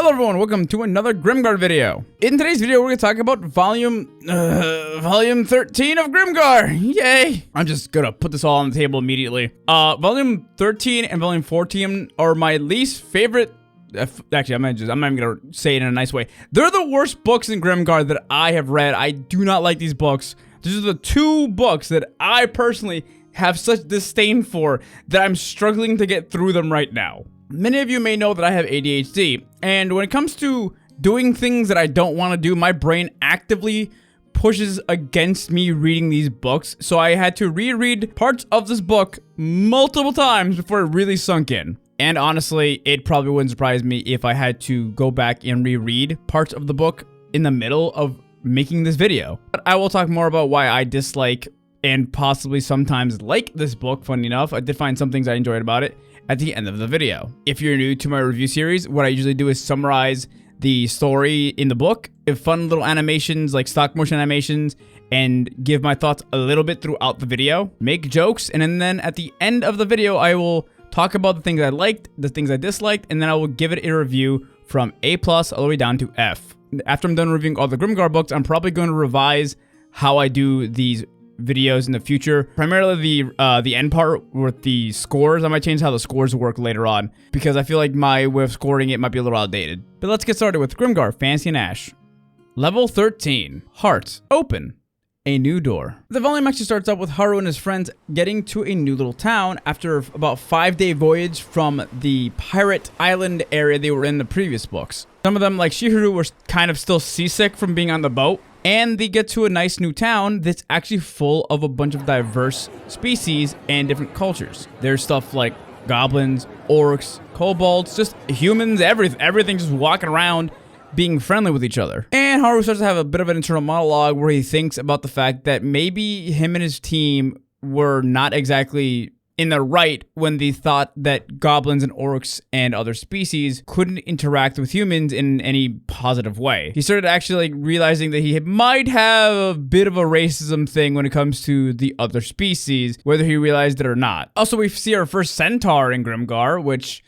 Hello everyone, welcome to another Grimgar video. In today's video, we're going to talk about volume 13 of Grimgar. Yay! I'm just going to put this all on the table immediately. Volume 13 and volume 14 are my least favorite. Actually, I'm not even going to say it in a nice way. They're the worst books in Grimgar that I have read. I do not like these books. These are the two books that I personally have such disdain for that I'm struggling to get through them right now. Many of you may know that I have ADHD, and when it comes to doing things that I don't want to do, my brain actively pushes against me reading these books, so I had to reread parts of this book multiple times before it really sunk in. And honestly, it probably wouldn't surprise me if I had to go back and reread parts of the book in the middle of making this video. But I will talk more about why I dislike and possibly sometimes like this book. Funny enough, I did find some things I enjoyed about it at the end of the video. If you're new to my review series, what I usually do is summarize the story in the book, give fun little animations like stop motion animations, and give my thoughts a little bit throughout the video, make jokes, and then at the end of the video, I will talk about the things I liked, the things I disliked, and then I will give it a review from A+ all the way down to F. After I'm done reviewing all the Grimgar books, I'm probably going to revise how I do these videos in the future, primarily the end part with the scores. I might change how the scores work later on because I feel like my way of scoring it might be a little outdated. But let's get started with Grimgar, Fantasy and Ash. Level 13, Heart, Open, a new door. The volume actually starts out with Haru and his friends getting to a new little town after about a 5-day voyage from the pirate island area they were in the previous books. Some of them, like Shihiro, were kind of still seasick from being on the boat. And they get to a nice new town that's actually full of a bunch of diverse species and different cultures. There's stuff like goblins, orcs, kobolds, just humans, everything just walking around being friendly with each other. And Haru starts to have a bit of an internal monologue where he thinks about the fact that maybe him and his team were not exactly in the right when they thought that goblins and orcs and other species couldn't interact with humans in any positive way. He started actually realizing that he might have a bit of a racism thing when it comes to the other species, whether he realized it or not. Also, we see our first centaur in Grimgar, which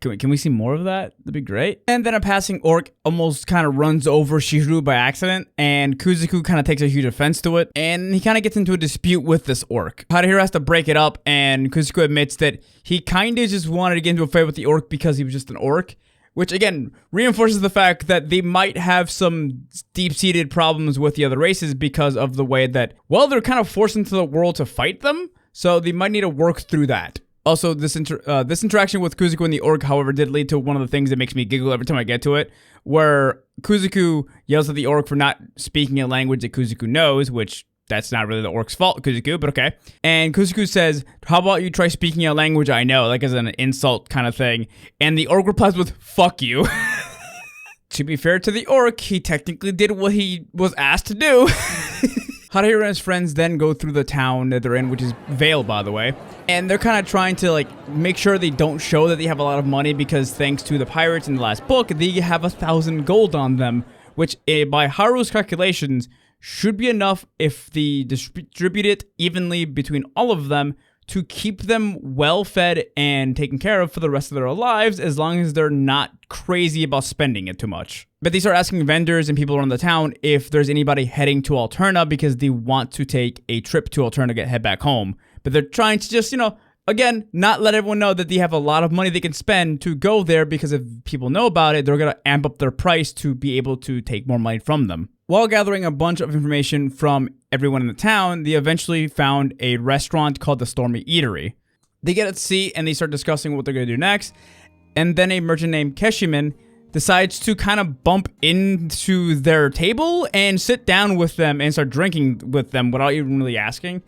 can we see more of that? That'd be great. And then a passing orc almost kind of runs over Shihiro by accident, and Kuzuku kind of takes a huge offense to it, and he kind of gets into a dispute with this orc. Haruhiro has to break it up, and Kuzuku admits that he kind of just wanted to get into a fight with the orc because he was just an orc, which again reinforces the fact that they might have some deep-seated problems with the other races because of the way that, well, they're kind of forced into the world to fight them, so they might need to work through that. Also, this interaction with Kuzuku and the orc, however, did lead to one of the things that makes me giggle every time I get to it, where Kuzuku yells at the orc for not speaking a language that Kuzuku knows, which that's not really the orc's fault, Kuzuku, but okay. And Kuzuku says, how about you try speaking a language I know, like as an insult kind of thing. And the orc replies with, fuck you. To be fair to the orc, he technically did what he was asked to do. Haruhiro and his friends then go through the town that they're in, which is Vale, by the way. And they're kind of trying to, like, make sure they don't show that they have a lot of money because thanks to the pirates in the last book, they have 1,000 gold on them, which, by Haru's calculations, should be enough if they distribute it evenly between all of them to keep them well-fed and taken care of for the rest of their lives, as long as they're not crazy about spending it too much. But they start asking vendors and people around the town if there's anybody heading to Alterna because they want to take a trip to Alterna to head back home. But they're trying to just, again, not let everyone know that they have a lot of money they can spend to go there, because if people know about it, they're going to amp up their price to be able to take more money from them. While gathering a bunch of information from everyone in the town, they eventually found a restaurant called the Stormy Eatery. They get a seat and they start discussing what they're going to do next. And then a merchant named Keshiman decides to kind of bump into their table and sit down with them and start drinking with them without even really asking.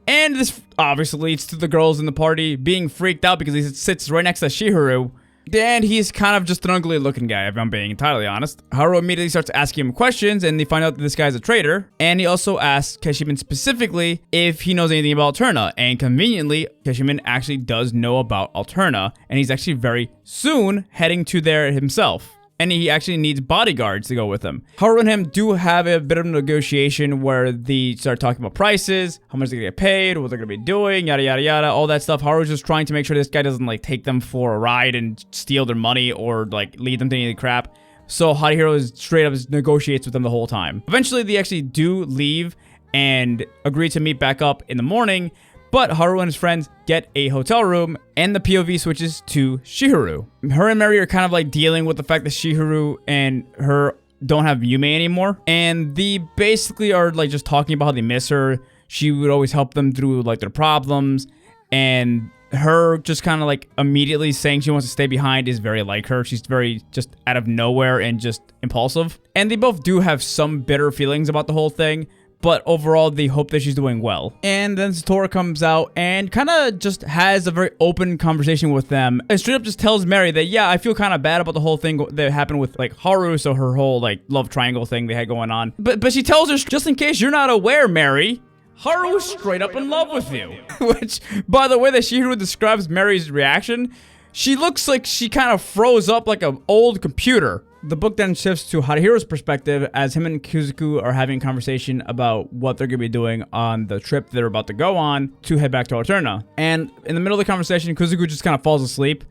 And this obviously leads to the girls in the party being freaked out because he sits right next to Shihiro. And he's kind of just an ugly looking guy, if I'm being entirely honest. Haru immediately starts asking him questions, and they find out that this guy's a traitor. And he also asks Keshiman specifically if he knows anything about Alterna. And conveniently, Keshiman actually does know about Alterna, and he's actually very soon heading to there himself. and he actually needs bodyguards to go with him. Haru and him do have a bit of a negotiation where they start talking about prices, how much they're gonna get paid, what they're gonna be doing, yada yada yada, all that stuff. Haru's just trying to make sure this guy doesn't like take them for a ride and steal their money or like lead them to any crap. So Harihiro is straight up negotiates with them the whole time. Eventually they actually do leave and agree to meet back up in the morning, but Haru and his friends get a hotel room, and the POV switches to Shiharu. Her and Mary are kind of like dealing with the fact that Shiharu and her don't have Yume anymore, and they basically are like just talking about how they miss her. She would always help them through like their problems, and her just kind of like immediately saying she wants to stay behind is very like her. She's very just out of nowhere and just impulsive. And they both do have some bitter feelings about the whole thing, but overall, they hope that she's doing well. And then Satoru comes out and kind of just has a very open conversation with them. And straight up just tells Mary that, yeah, I feel kind of bad about the whole thing that happened with, like, Haru, so her whole, like, love triangle thing they had going on. But she tells her, just in case you're not aware, Mary, Haru's straight up in love with you. Which, by the way that Shiharu describes Mary's reaction, she looks like she kind of froze up like an old computer. The book then shifts to Harihiro's perspective as him and Kuzuku are having a conversation about what they're going to be doing on the trip they're about to go on to head back to Alterna. And in the middle of the conversation, Kuzuku just kind of falls asleep,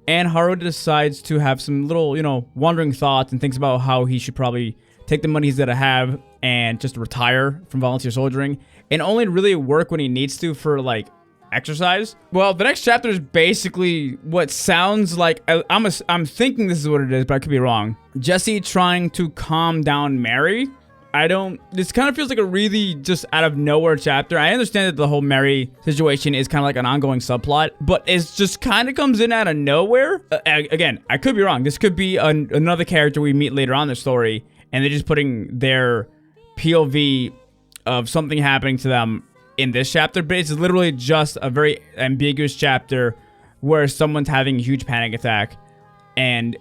and Haru decides to have some little, wandering thoughts and thinks about how he should probably take the money he's going to have and just retire from volunteer soldiering and only really work when he needs to for, like, exercise. Well, the next chapter is basically what sounds like, I'm thinking this is what it is, but I could be wrong. Jesse trying to calm down Mary. This kind of feels like a really just out of nowhere chapter. I understand that the whole Mary situation is kind of like an ongoing subplot, but it just kind of comes in out of nowhere. Again, I could be wrong. This could be another character we meet later on in the story, and they're just putting their POV of something happening to them in this chapter, but it's literally just a very ambiguous chapter where someone's having a huge panic attack and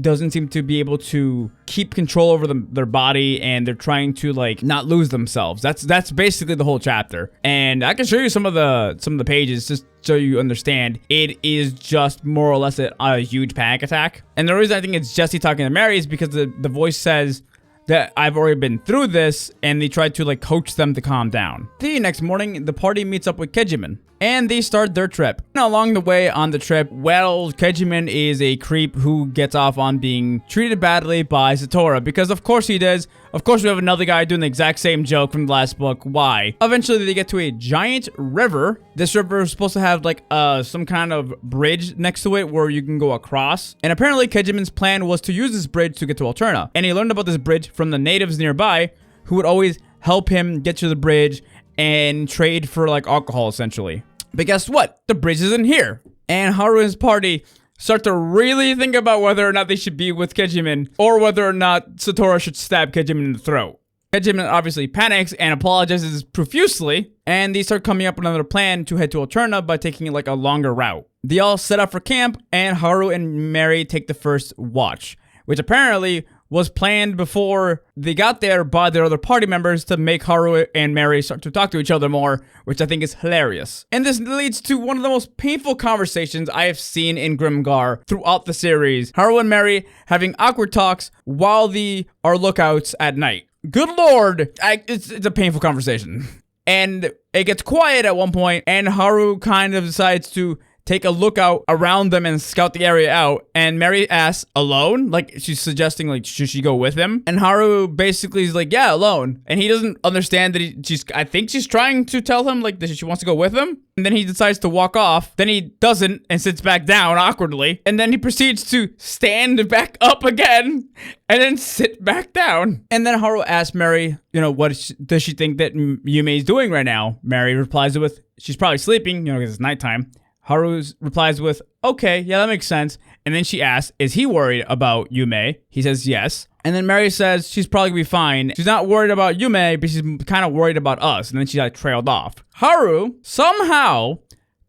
doesn't seem to be able to keep control over their body, and they're trying to like not lose themselves. That's basically the whole chapter, and I can show you some of the pages just so you understand. It is just more or less a huge panic attack, and the reason I think it's Jesse talking to Mary is because the voice says that I've already been through this, and they tried to like coach them to calm down. The next morning, the party meets up with Kejiman, and they start their trip. And along the way on the trip, well, Kejiman is a creep who gets off on being treated badly by Satoru, because of course he does. Of course we have another guy doing the exact same joke from the last book. Why? Eventually they get to a giant river. This river is supposed to have like some kind of bridge next to it where you can go across. And apparently Kejiman's plan was to use this bridge to get to Alterna. And he learned about this bridge from the natives nearby, who would always help him get to the bridge and trade for like alcohol essentially. But guess what? The bridge isn't here. And Haru and his party start to really think about whether or not they should be with Kejiman, or whether or not Satoru should stab Kejiman in the throat. Kejiman obviously panics and apologizes profusely, and they start coming up with another plan to head to Alterna by taking like a longer route. They all set up for camp, and Haru and Mary take the first watch, which apparently was planned before they got there by their other party members to make Haru and Mary start to talk to each other more, which I think is hilarious. And this leads to one of the most painful conversations I have seen in Grimgar throughout the series. Haru and Mary having awkward talks while they are lookouts at night. Good lord, it's a painful conversation. And it gets quiet at one point, and Haru kind of decides to take a look out around them and scout the area out. And Mary asks, alone? Like, she's suggesting, like, should she go with him? And Haru basically is like, yeah, alone. And he doesn't understand that I think she's trying to tell him, like, that she wants to go with him. And then he decides to walk off. Then he doesn't and sits back down awkwardly. And then he proceeds to stand back up again and then sit back down. And then Haru asks Mary, what does she think that Yume is doing right now? Mary replies with, she's probably sleeping, because it's nighttime. Haru replies with, okay, yeah, that makes sense. And then she asks, is he worried about Yume? He says yes. And then Mary says she's probably gonna be fine. She's not worried about Yume, but she's kind of worried about us. And then she like trailed off. Haru somehow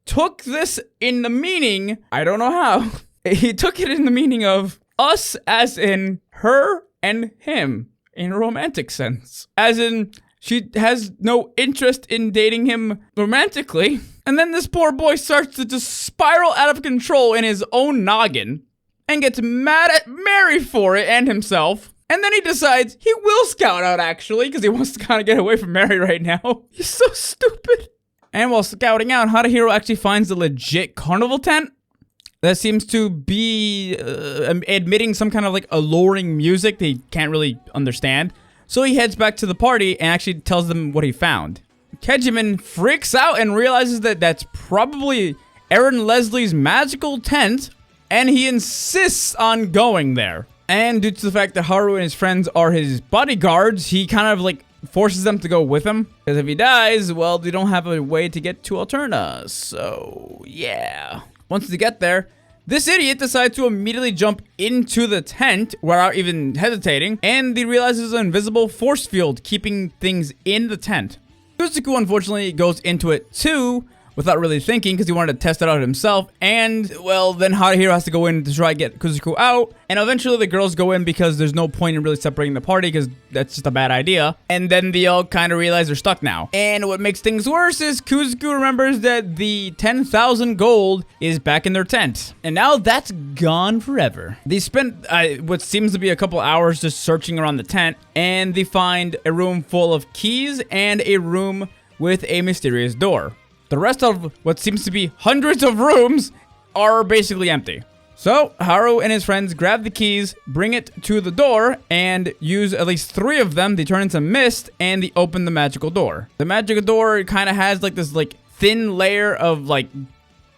took this in the meaning, I don't know how, he took it in the meaning of us as in her and him in a romantic sense. As in, she has no interest in dating him romantically. And then this poor boy starts to just spiral out of control in his own noggin. and gets mad at Mary for it and himself. And then he decides he will scout out, actually, because he wants to kind of get away from Mary right now. He's so stupid. And while scouting out, Hadahiro actually finds a legit carnival tent that seems to be admitting some kind of like alluring music they can't really understand. So he heads back to the party and actually tells them what he found. Kejiman freaks out and realizes that that's probably Aaron Leslie's magical tent, and he insists on going there. And due to the fact that Haru and his friends are his bodyguards, he kind of like forces them to go with him, because if he dies, well, they don't have a way to get to Alterna. So yeah, once they get there, this idiot decides to immediately jump into the tent without even hesitating, and he realizes an invisible force field keeping things in the tent. Kuzuku unfortunately goes into it too, without really thinking, because he wanted to test it out himself. And, well, then Hadahiro has to go in to try to get Kuzuku out. And eventually the girls go in because there's no point in really separating the party, because that's just a bad idea. And then they all kind of realize they're stuck now. And what makes things worse is Kuzuku remembers that the 10,000 gold is back in their tent. And now that's gone forever. They spent what seems to be a couple hours just searching around the tent. And they find a room full of keys and a room with a mysterious door. The rest of what seems to be hundreds of rooms are basically empty. So Haru and his friends grab the keys, bring it to the door, and use at least 3 of them. They turn into mist, and they open the magical door. The magical door kind of has like this like thin layer of like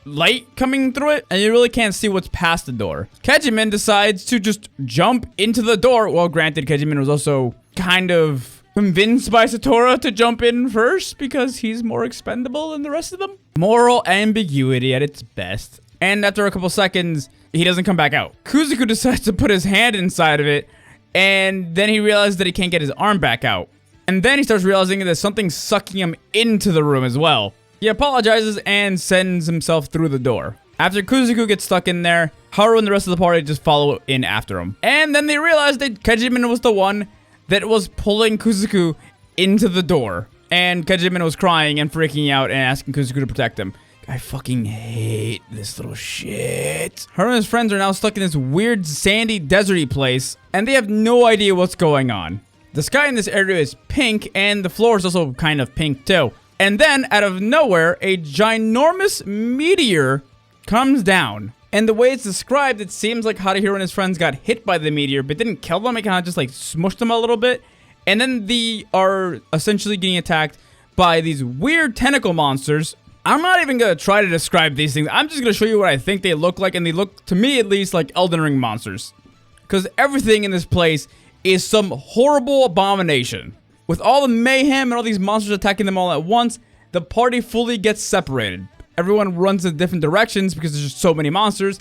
light coming through it, and you really can't see what's past the door. Kejiman decides to just jump into the door. Well, granted, Kejiman was also kind of convinced by Satora to jump in first because he's more expendable than the rest of them. Moral ambiguity at its best. And after a couple seconds, he doesn't come back out. Kuzuku decides to put his hand inside of it, and then he realizes that he can't get his arm back out. And then he starts realizing that there's something sucking him into the room as well. He apologizes and sends himself through the door. After Kuzuku gets stuck in there, Haru and the rest of the party just follow in after him. And then they realize that Kejiman was the one that was pulling Kuzuku into the door. And Kejiman was crying and freaking out and asking Kuzuku to protect him. I fucking hate this little shit. Her and his friends are now stuck in this weird sandy deserty place, and they have no idea what's going on. The sky in this area is pink, and the floor is also kind of pink too. And then, out of nowhere, a ginormous meteor comes down. And the way it's described, it seems like Hadahiro and his friends got hit by the meteor, but didn't kill them. It kind of just like smushed them a little bit. And then they are essentially getting attacked by these weird tentacle monsters. I'm not even going to try to describe these things. I'm just going to show you what I think they look like. And they look, to me at least, like Elden Ring monsters. Because everything in this place is some horrible abomination. With all the mayhem and all these monsters attacking them all at once, the party fully gets separated. Everyone runs in different directions because there's just so many monsters.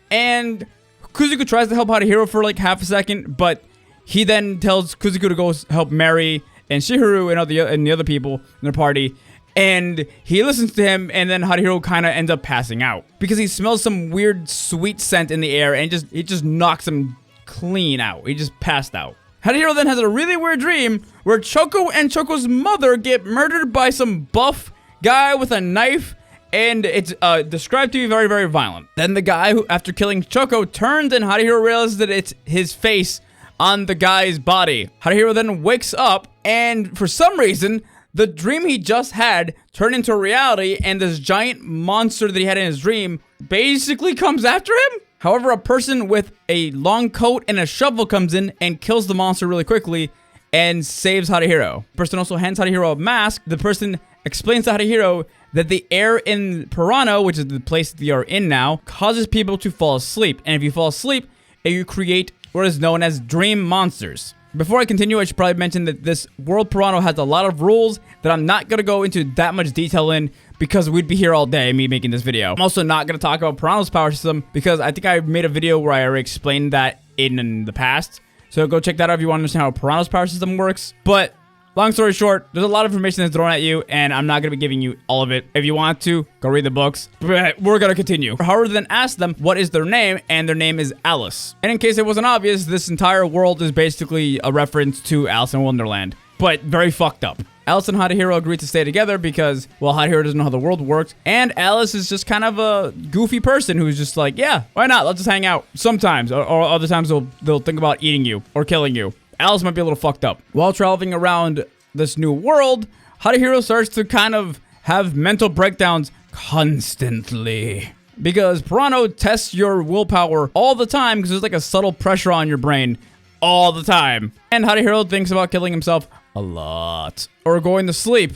And Kuzuku tries to help Hadahiro for like half a second, but he then tells Kuzuku to go help Mary and Shihiru and the other people in their party. And he listens to him, and then Hadahiro kind of ends up passing out because he smells some weird sweet scent in the air, and it just knocks him clean out. He just passed out. Hadahiro then has a really weird dream where Choco and Choco's mother get murdered by some buff guy with a knife. And it's described to be very, very violent. Then the guy who, after killing Choco, turns and Hadahiro realizes that it's his face on the guy's body. Hadahiro then wakes up, and for some reason, the dream he just had turned into reality, and this giant monster that he had in his dream basically comes after him. However, a person with a long coat and a shovel comes in and kills the monster really quickly and saves Hadahiro. The person also hands Hadahiro a mask. The person explains to Hadahiro that the air in Pirano, which is the place they are in now, causes people to fall asleep. And if you fall asleep, you create what is known as dream monsters. Before I continue, I should probably mention that this world Pirano has a lot of rules that I'm not going to go into that much detail in because we'd be here all day, me making this video. I'm also not going to talk about Pirano's power system because I think I made a video where I already explained that in the past. So go check that out if you want to understand how Pirano's power system works. But long story short, there's a lot of information that's thrown at you, and I'm not going to be giving you all of it. If you want to, go read the books. But we're going to continue. Haru then asks them what is their name, and their name is Alice. And in case it wasn't obvious, this entire world is basically a reference to Alice in Wonderland. but very fucked up. Alice and Hadahiro agree to stay together because, well, Hadahiro doesn't know how the world works, and Alice is just kind of a goofy person who's just like, yeah, why not? Let's just hang out sometimes, or other times they'll think about eating you or killing you. Alice might be a little fucked up. While traveling around this new world, Hadahiro starts to kind of have mental breakdowns constantly. Because Pirano tests your willpower all the time because there's like a subtle pressure on your brain all the time. And Hadahiro thinks about killing himself a lot. Or going to sleep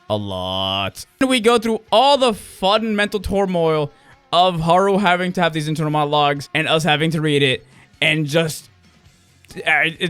a lot. And we go through all the fun mental turmoil of Haru having to have these internal monologues and us having to read it and just...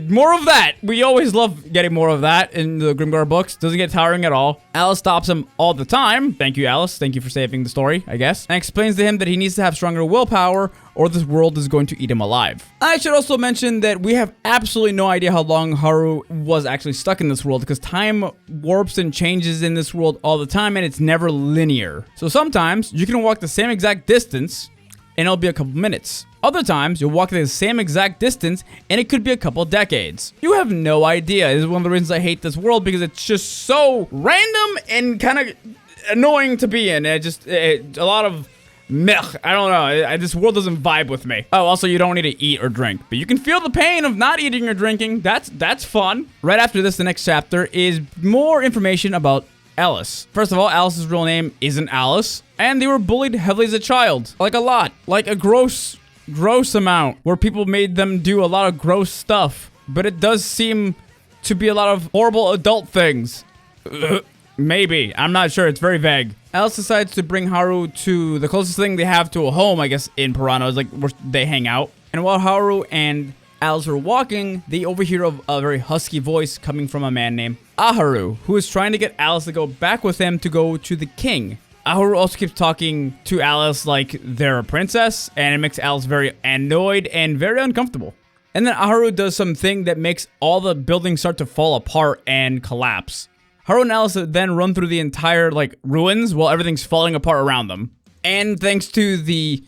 more of that. We always love getting more of that in the Grimgar books. Doesn't get tiring at all. Alice stops him all the time. Thank you, Alice. Thank you for saving the story, I guess. And explains to him that he needs to have stronger willpower or this world is going to eat him alive. I should also mention that we have absolutely no idea how long Haru was actually stuck in this world because time warps and changes in this world all the time and it's never linear. So sometimes you can walk the same exact distance and it'll be a couple minutes. Other times, you'll walk the same exact distance, and it could be a couple decades. You have no idea. This is one of the reasons I hate this world, because it's just so random and kind of annoying to be in. A lot of meh. I don't know. This world doesn't vibe with me. Oh, also, you don't need to eat or drink, but you can feel the pain of not eating or drinking. That's fun. Right after this, the next chapter is more information about Alice. First of all, Alice's real name isn't Alice, and they were bullied heavily as a child. Like a lot. Like a gross amount, where people made them do a lot of gross stuff. But it does seem to be a lot of horrible adult things. Maybe. I'm not sure. It's very vague. Alice decides to bring Haru to the closest thing they have to a home, I guess, in Pirano, is like where they hang out. And while Haru and Alice are walking, they overhear a very husky voice coming from a man named Aharu, who is trying to get Alice to go back with him to go to the king. Aharu also keeps talking to Alice like they're a princess, and it makes Alice very annoyed and very uncomfortable. And then Aharu does something that makes all the buildings start to fall apart and collapse. Haru and Alice then run through the entire, ruins while everything's falling apart around them. And thanks to the,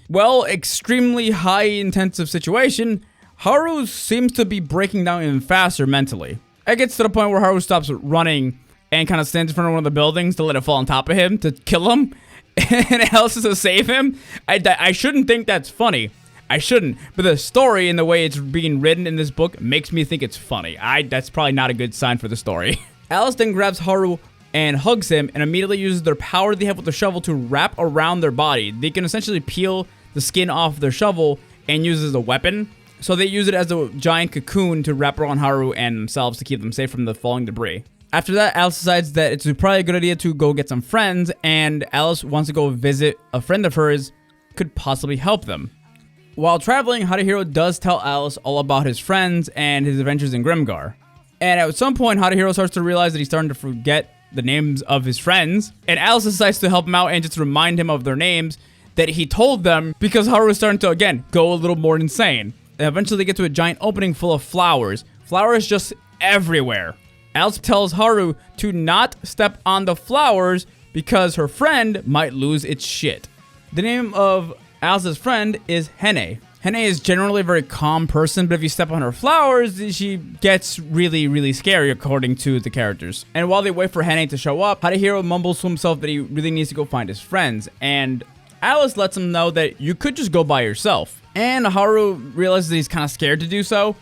extremely high intensive situation, Haru seems to be breaking down even faster mentally. It gets to the point where Haru stops running and kind of stands in front of one of the buildings to let it fall on top of him to kill him. And Alice is to save him. I shouldn't think that's funny. I shouldn't. But the story and the way it's being written in this book makes me think it's funny. That's probably not a good sign for the story. Alice then grabs Haru and hugs him and immediately uses their power they have with the shovel to wrap around their body. They can essentially peel the skin off their shovel and use it as a weapon. So they use it as a giant cocoon to wrap around Haru and themselves to keep them safe from the falling debris. After that, Alice decides that it's probably a good idea to go get some friends, and Alice wants to go visit a friend of hers could possibly help them. While traveling, Hadahiro does tell Alice all about his friends and his adventures in Grimgar. And at some point, Hadahiro starts to realize that he's starting to forget the names of his friends, and Alice decides to help him out and just remind him of their names that he told them because Haru is starting to, again, go a little more insane. And eventually they get to a giant opening full of flowers. Flowers just everywhere. Alice tells Haru to not step on the flowers because her friend might lose its shit. The name of Alice's friend is Hene. Hene is generally a very calm person, but if you step on her flowers, she gets really, really scary according to the characters. And while they wait for Hene to show up, Hadahiro mumbles to himself that he really needs to go find his friends. And Alice lets him know that you could just go by yourself. And Haru realizes that he's kind of scared to do so,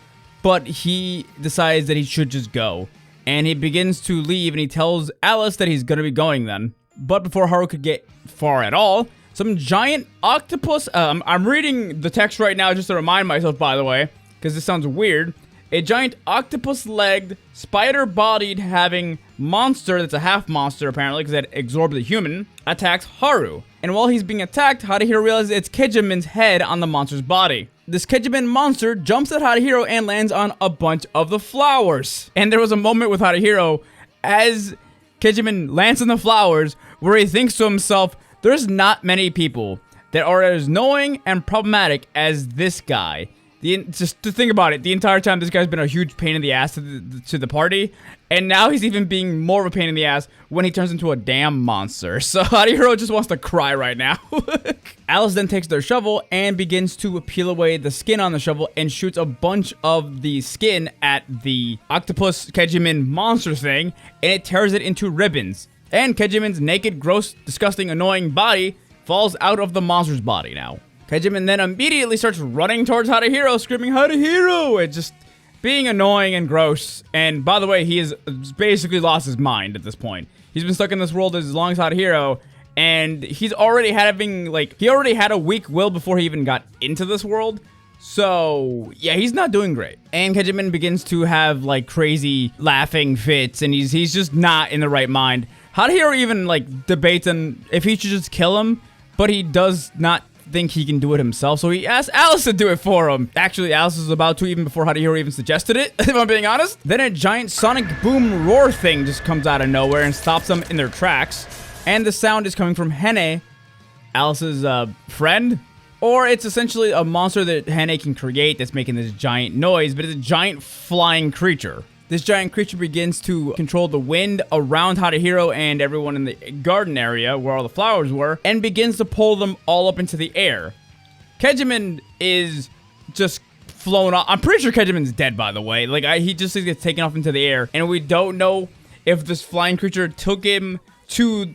but he decides that he should just go. And he begins to leave, and he tells Alice that he's going to be going then. But before Haru could get far at all, some giant octopus... I'm reading the text right now just to remind myself, by the way, because this sounds weird. A giant octopus-legged, spider-bodied having monster that's a half-monster, apparently, because it absorbed the human, attacks Haru. And while he's being attacked, Hadahiro realizes it's Kejiman's head on the monster's body. This Kejiman monster jumps at Hadahiro and lands on a bunch of the flowers. And there was a moment with Hadahiro as Kejiman lands on the flowers where he thinks to himself, there's not many people that are as annoying and problematic as this guy. Just to think about it, the entire time this guy's been a huge pain in the ass to the party, and now he's even being more of a pain in the ass when he turns into a damn monster. So Harihiro just wants to cry right now. Alice then takes their shovel and begins to peel away the skin on the shovel and shoots a bunch of the skin at the octopus Kejiman monster thing, and it tears it into ribbons. And Kejiman's naked, gross, disgusting, annoying body falls out of the monster's body now. Kejiman then immediately starts running towards Harihiro, screaming, Harihiro! And just being annoying and gross. And by the way, he has basically lost his mind at this point. He's been stuck in this world as long as Harihiro, and he already had a weak will before he even got into this world. So, yeah, he's not doing great. And Kejiman begins to have, like, crazy laughing fits, and he's just not in the right mind. Harihiro even, like, debates on if he should just kill him, but he does not think he can do it himself, so he asks Alice to do it for him. Actually, Alice was about to even before Harihiro even suggested it, if I'm being honest. Then a giant sonic boom roar thing just comes out of nowhere and stops them in their tracks. And the sound is coming from Hene, Alice's friend. Or it's essentially a monster that Hene can create that's making this giant noise, but it's a giant flying creature. This giant creature begins to control the wind around Harihiro and everyone in the garden area where all the flowers were, and begins to pull them all up into the air. Kejiman is just flown off. I'm pretty sure Kejiman's dead, by the way. Like, he just gets taken off into the air, and we don't know if this flying creature took him to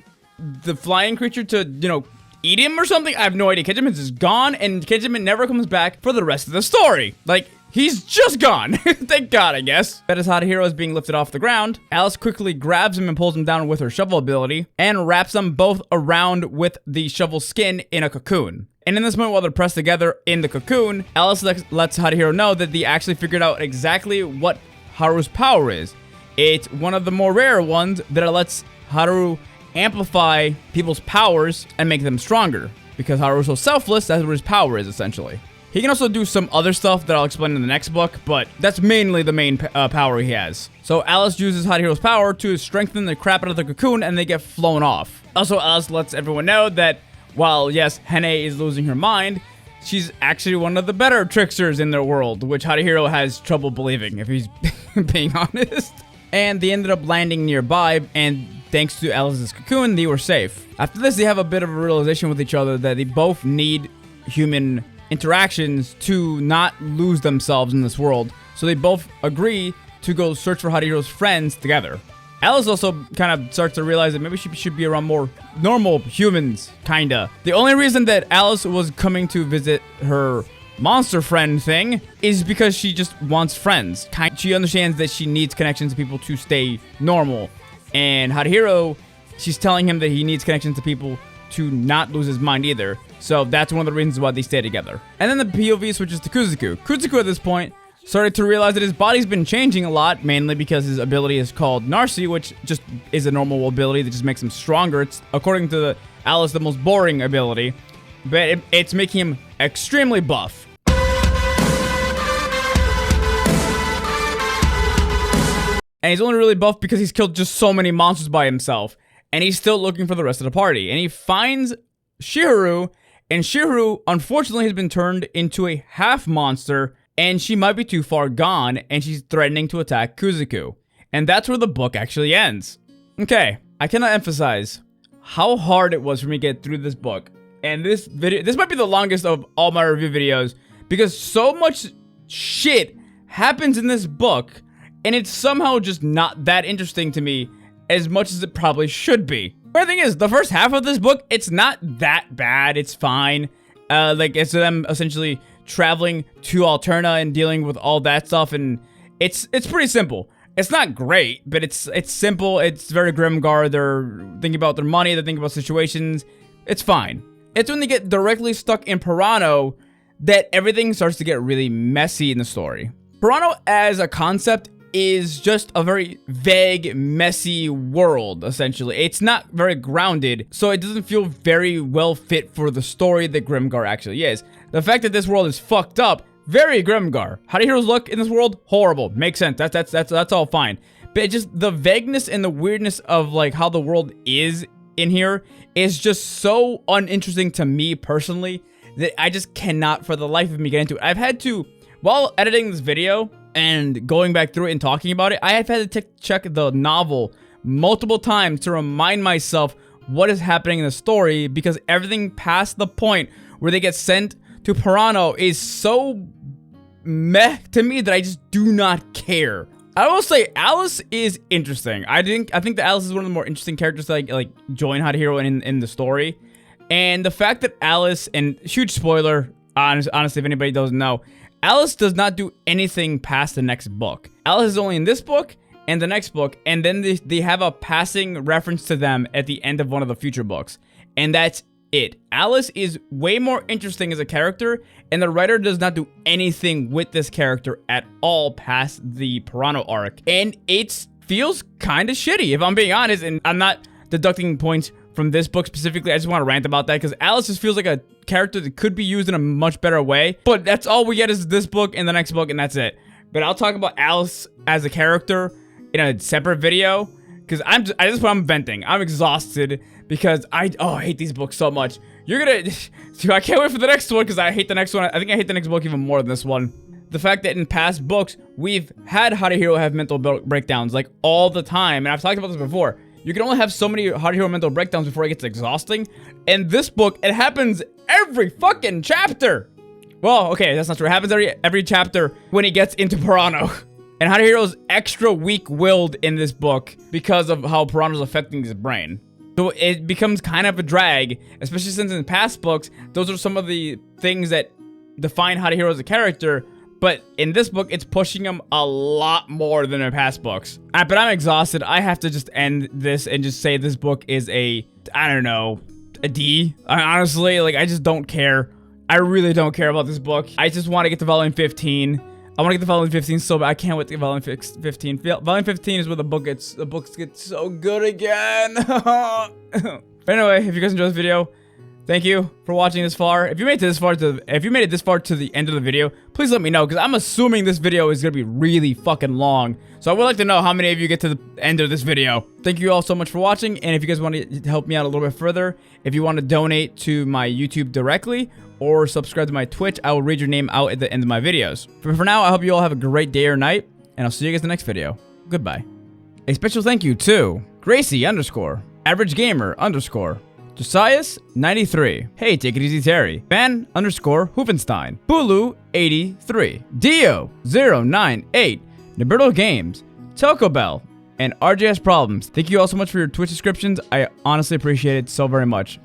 the flying creature to, you know, eat him or something. I have no idea. Kejiman's just gone, and Kejiman never comes back for the rest of the story. Like, he's just gone. Thank God, I guess. But as Harihiro is being lifted off the ground, Alice quickly grabs him and pulls him down with her shovel ability and wraps them both around with the shovel skin in a cocoon. And in this moment, while they're pressed together in the cocoon, Alice lets Harihiro know that they actually figured out exactly what Haru's power is. It's one of the more rare ones that lets Haru amplify people's powers and make them stronger. Because Haru's so selfless, that's what his power is, essentially. He can also do some other stuff that I'll explain in the next book, but that's mainly the main power he has. So Alice uses Harihiro's power to strengthen the crap out of the cocoon, and they get flown off. Also, Alice lets everyone know that while, yes, Hene is losing her mind, she's actually one of the better tricksters in their world, which Harihiro has trouble believing, if he's being honest. And they ended up landing nearby, and thanks to Alice's cocoon, they were safe. After this, they have a bit of a realization with each other that they both need human interactions to not lose themselves in this world, so they both agree to go search for Harihiro's friends together. Alice also kind of starts to realize that maybe she should be around more normal humans, kinda. The only reason that Alice was coming to visit her monster friend thing is because she just wants friends. She understands that she needs connections to people to stay normal, and Harihiro, she's telling him that he needs connections to people to not lose his mind either. So that's one of the reasons why they stay together. And then the POV switches to Kuzuku. Kuzuku at this point started to realize that his body's been changing a lot, mainly because his ability is called Narsi, which just is a normal ability that just makes him stronger. It's, according to Alice, the most boring ability, but it's making him extremely buff. And he's only really buff because he's killed just so many monsters by himself. And he's still looking for the rest of the party. And he finds Shiharu, and Shiharu, unfortunately, has been turned into a half monster, and she might be too far gone, and she's threatening to attack Kuzuku. And that's where the book actually ends. Okay, I cannot emphasize how hard it was for me to get through this book. And this might be the longest of all my review videos, because so much shit happens in this book, and it's somehow just not that interesting to me as much as it probably should be. The thing is, the first half of this book, it's not that bad. It's fine. Like, it's them essentially traveling to Alterna and dealing with all that stuff, and it's pretty simple. It's not great, but it's simple. It's very Grimgar. They're thinking about their money. They're thinking about situations. It's fine. It's when they get directly stuck in Pirano that everything starts to get really messy in the story. Pirano as a concept is just a very vague, messy world, essentially. It's not very grounded, so it doesn't feel very well fit for the story that Grimgar actually is. The fact that this world is fucked up, very Grimgar. Harihiro's look in this world, horrible. Makes sense. That's all fine. But just the vagueness and the weirdness of like how the world is in here is just so uninteresting to me personally that I just cannot for the life of me get into it. I've had to While editing this video and going back through it and talking about it, I have had to check the novel multiple times to remind myself what is happening in the story, because everything past the point where they get sent to Pirano is so meh to me that I just do not care. I will say Alice is interesting. I think that Alice is one of the more interesting characters to like join Hot Hero in the story. And the fact that Alice, and huge spoiler, honestly, if anybody doesn't know, Alice does not do anything past the next book. Alice is only in this book and the next book, and then they have a passing reference to them at the end of one of the future books. And that's it. Alice is way more interesting as a character, and the writer does not do anything with this character at all past the Pirano arc. And it feels kind of shitty, if I'm being honest, and I'm not deducting points from this book specifically. I just want to rant about that, because Alice just feels like a character that could be used in a much better way. But that's all we get is this book and the next book, and that's it. But I'll talk about Alice as a character in a separate video, because I'm venting. I'm exhausted because I hate these books so much. I can't wait for the next one, because I hate the next one. I think I hate the next book even more than this one. The fact that in past books, we've had Hot Hero have mental breakdowns, like, all the time. And I've talked about this before. You can only have so many Hot Hero mental breakdowns before it gets exhausting. In this book, it happens every fucking chapter. Well, okay, that's not true. It happens every chapter when he gets into Pirano. And Hot Hero's extra weak-willed in this book because of how Pirano's affecting his brain. So it becomes kind of a drag, especially since in past books, those are some of the things that define Hot Hero as a character. But in this book, it's pushing him a lot more than in past books. But I'm exhausted. I have to just end this and just say this book is I don't know, a D. Honestly, like, I just don't care. I really don't care about this book. I just want to get to volume 15. I want to get to volume 15 so bad. I can't wait to get volume 15. Volume 15 is where the books get so good again. But anyway, if you guys enjoyed this video, thank you for watching this far. If you made it this far to the end of the video, please let me know, because I'm assuming this video is gonna be really fucking long. So I would like to know how many of you get to the end of this video. Thank you all so much for watching, and if you guys want to help me out a little bit further, if you want to donate to my YouTube directly or subscribe to my Twitch, I will read your name out at the end of my videos. But for now, I hope you all have a great day or night, and I'll see you guys in the next video. Goodbye. A special thank you to Gracie _, Average Gamer _ Josias 93, Hey Take It Easy Terry, Van _ Hoofenstein, Bulu 83, Dio 098, Naberto Games, Taco Bell, and RJS Problems. Thank you all so much for your Twitch subscriptions. I honestly appreciate it so very much.